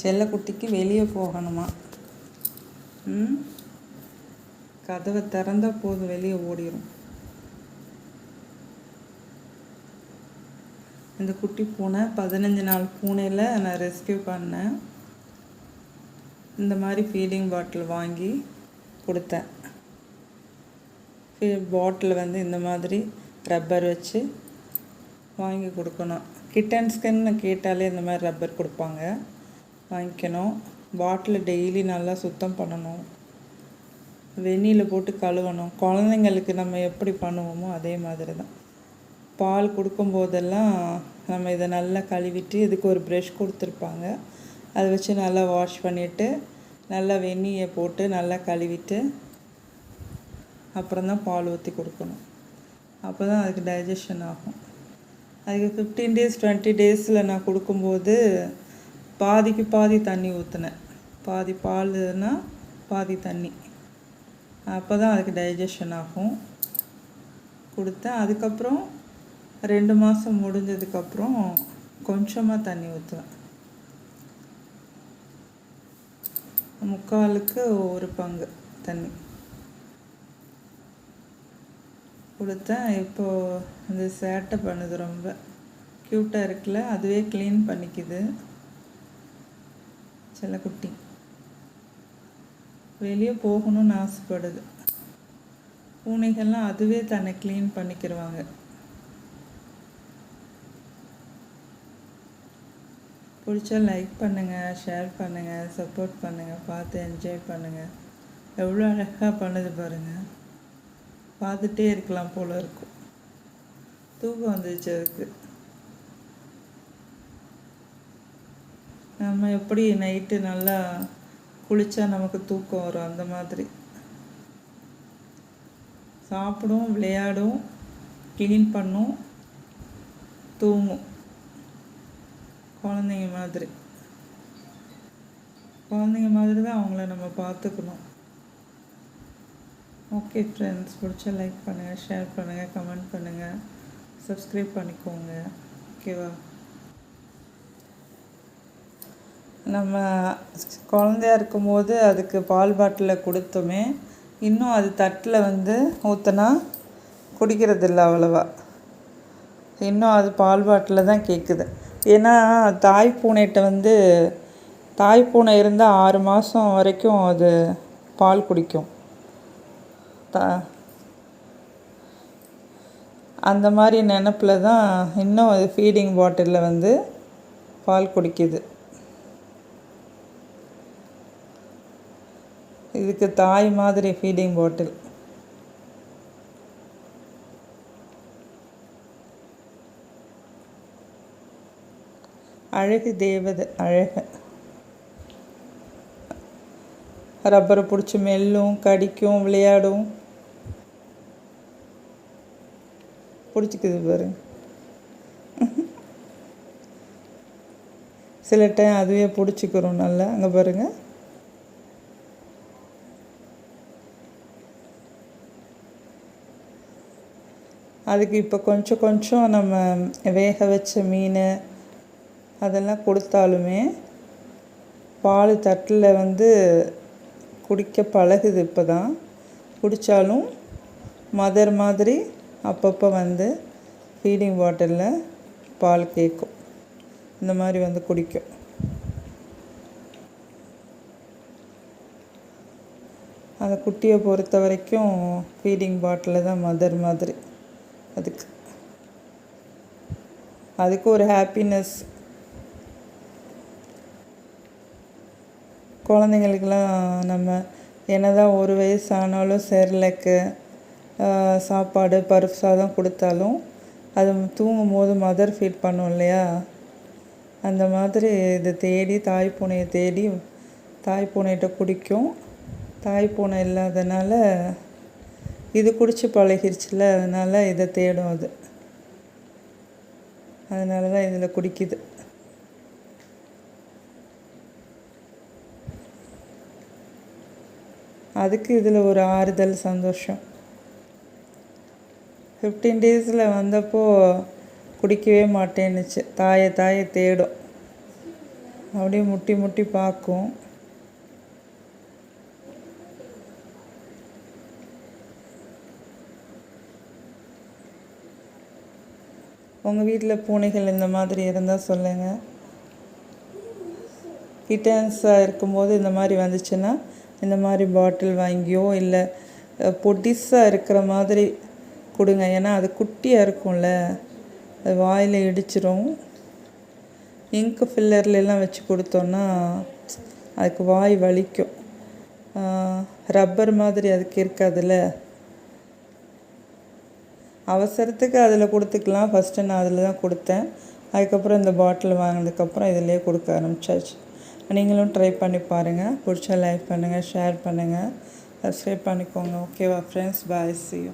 செல்லக்குட்டிக்கு வெளியே போகணுமா? கதவை திறந்தா போதும் வெளியே ஓடிடும். இந்த குட்டி பூனை 15 நாள் பூனையில் நான் ரெஸ்கியூ பண்ணேன். இந்த மாதிரி ஃபீடிங் பாட்டில் வாங்கி கொடுத்தேன். பாட்டில் இந்த மாதிரி ரப்பர் வச்சு வாங்கி கொடுக்கணும். கிட்டன்ஸ்க்குன்னு கேட்டாலே இந்த மாதிரி ரப்பர் கொடுப்பாங்க, வாங்கிக்கணும். பாட்டில் டெய்லி நல்லா சுத்தம் பண்ணணும், வெந்நீரில் போட்டு கழுவணும். குழந்தைங்களுக்கு நம்ம எப்படி பண்ணுவோமோ அதே மாதிரி தான். பால் கொடுக்கும்போதெல்லாம் நம்ம இதை நல்லா கழுவிட்டு, இதுக்கு ஒரு ப்ரஷ் கொடுத்துருப்பாங்க, அதை வச்சு நல்லா வாஷ் பண்ணிவிட்டு நல்லா வெந்நீரை போட்டு நல்லா கழுவிட்டு அப்புறம் தான் பால் ஊற்றி கொடுக்கணும். அப்போ தான் அதுக்கு டைஜஷன் ஆகும். அதுக்கு 15 days 20 daysயில் நான் கொடுக்கும்போது பாதிக்கு பாதி தண்ணி ஊற்றினேன். பாதி பால்னா பாதி தண்ணி. அப்போ தான் அதுக்கு டைஜஷன் ஆகும். கொடுத்தேன். அதுக்கப்புறம் 2 மாதம் முடிஞ்சதுக்கப்புறம் கொஞ்சமாக தண்ணி ஊற்றுவேன். 3/4க்கு 1 பங்கு தண்ணி கொடுத்தேன். இப்போது இந்த சேட்டை பண்ணுது, ரொம்ப க்யூட்டாக இருக்குல்ல, அதுவே க்ளீன் பண்ணிக்குது. செல்லக்குட்டி வெளியே போகணும்னு ஆசைப்படுது. பூனைகள்லாம் அதுவே தன்னை க்ளீன் பண்ணிக்கிடுவாங்க. பிடிச்சா லைக் பண்ணுங்கள், ஷேர் பண்ணுங்கள், சப்போர்ட் பண்ணுங்கள், பார்த்து என்ஜாய் பண்ணுங்கள். எவ்வளோ அழகாக பண்ணுது பாருங்கள். பார்த்துட்டே இருக்கலாம் போல் இருக்கும். தூக்கம் வந்துச்சு அதுக்கு. நம்ம எப்படி நைட்டு நல்லா குளித்தா நமக்கு தூக்கம் வரும், அந்த மாதிரி சாப்பிடும், விளையாடும், க்ளீன் பண்ணும், தூங்கும். குழந்தைங்க மாதிரி தான் அவங்கள நம்ம பார்த்துக்கணும். ஓகே ஃப்ரெண்ட்ஸ், பிடிச்சா லைக் பண்ணுங்கள், ஷேர் பண்ணுங்கள், கமெண்ட் பண்ணுங்கள், சப்ஸ்கிரைப் பண்ணிக்கோங்க. ஓகேவா? நம்ம குழந்தையா இருக்கும்போது அதுக்கு பால் பாட்டிலில் கொடுத்தோமே, இன்னும் அது தட்டில் ஊற்றினா குடிக்கிறதில்ல அவ்வளவா. இன்னும் அது பால் பாட்டிலில் தான் கேட்குது. ஏன்னா தாய் பூனை இருந்தால் 6 மாதம் வரைக்கும் அது பால் குடிக்கும். அந்த மாதிரி நினப்பில் தான் இன்னும் அது ஃபீடிங் பாட்டிலில் பால் குடிக்குது. இதுக்கு தாய் மாதிரி ஃபீடிங் பாட்டில். அழகு தேவதை, அழகு. ரப்பரை பிடிச்சி மெல்லும், கடிக்கும், விளையாடும். பிடிச்சிக்குது பாரு. சில டைம் அதுவே பிடிச்சிக்கிறோம் நல்லா. அங்கே பாருங்கள். அதுக்கு இப்போ கொஞ்சம் கொஞ்சம் நம்ம வேக வச்ச மீன் அதெல்லாம் கொடுத்தாலுமே பால் தட்டில் குடிக்க பழகுது. இப்போ தான் குடித்தாலும் மதர் மாதிரி அப்பப்போ ஃபீடிங் பாட்டிலில் பால் கேட்கும். இந்த மாதிரி குடிக்கும். அந்த குட்டியை பொறுத்த வரைக்கும் ஃபீடிங் பாட்டிலில் தான் மதர் மாதிரி. அதுக்கு ஒரு ஹாப்பினஸ். குழந்தைங்களுக்கெல்லாம் நம்ம என்னதான் 1 வயசு ஆனாலும் செர்லாக்கு சாப்பாடு பருப்பு சாதம் கொடுத்தாலும் அது தூங்கும் போது மதர் ஃபீட் பண்ணும் இல்லையா, அந்த மாதிரி இது தேடி தாய் பூனையை தேடி தாய் பூனைகிட்ட குடிக்கும். தாய் பூனை இல்லாதனால இது குடித்து பழகிருச்சுல, அதனால் இதை தேடும். அதனால தான் இதில் குடிக்குது. அதுக்கு இதில் ஒரு ஆறுதல், சந்தோஷம். 15 daysல வந்தப்போ குடிக்கவே மாட்டேன்னுச்சு. தாயை தேடும். அப்படியே முட்டி முட்டி பார்க்கும். உங்கள் வீட்டில் பூனைகள் இந்த மாதிரி இருந்தால் சொல்லுங்கள். கிட்டன்ஸாக இருக்கும்போது இந்த மாதிரி வந்துச்சுன்னா இந்த மாதிரி பாட்டில் வாங்கியோ இல்லை பொடிசாக இருக்கிற மாதிரி கொடுங்க. ஏன்னா அது குட்டியாக இருக்கும்ல, அது வாயில் இடிச்சிரும். இங்கு ஃபில்லர்லாம் வச்சு கொடுத்தோன்னா அதுக்கு வாய் வலிக்கும். ரப்பர் மாதிரி அதுக்கு இருக்காதுல்ல. அவசரத்துக்கு அதில் கொடுத்துக்கலாம். ஃபஸ்ட்டு நான் அதில் தான் கொடுத்தேன். அதுக்கப்புறம் இந்த பாட்டில் வாங்கினதுக்கப்புறம் இதிலே கொடுக்க ஆரம்பிச்சாச்சு. நீங்களும் ட்ரை பண்ணி பாருங்கள். பிடிச்சா லைக் பண்ணுங்கள், ஷேர் பண்ணுங்கள், சப்ஸ்கிரைப் பண்ணிக்கோங்க. ஓகேவா ஃப்ரெண்ட்ஸ்? Bye, see you.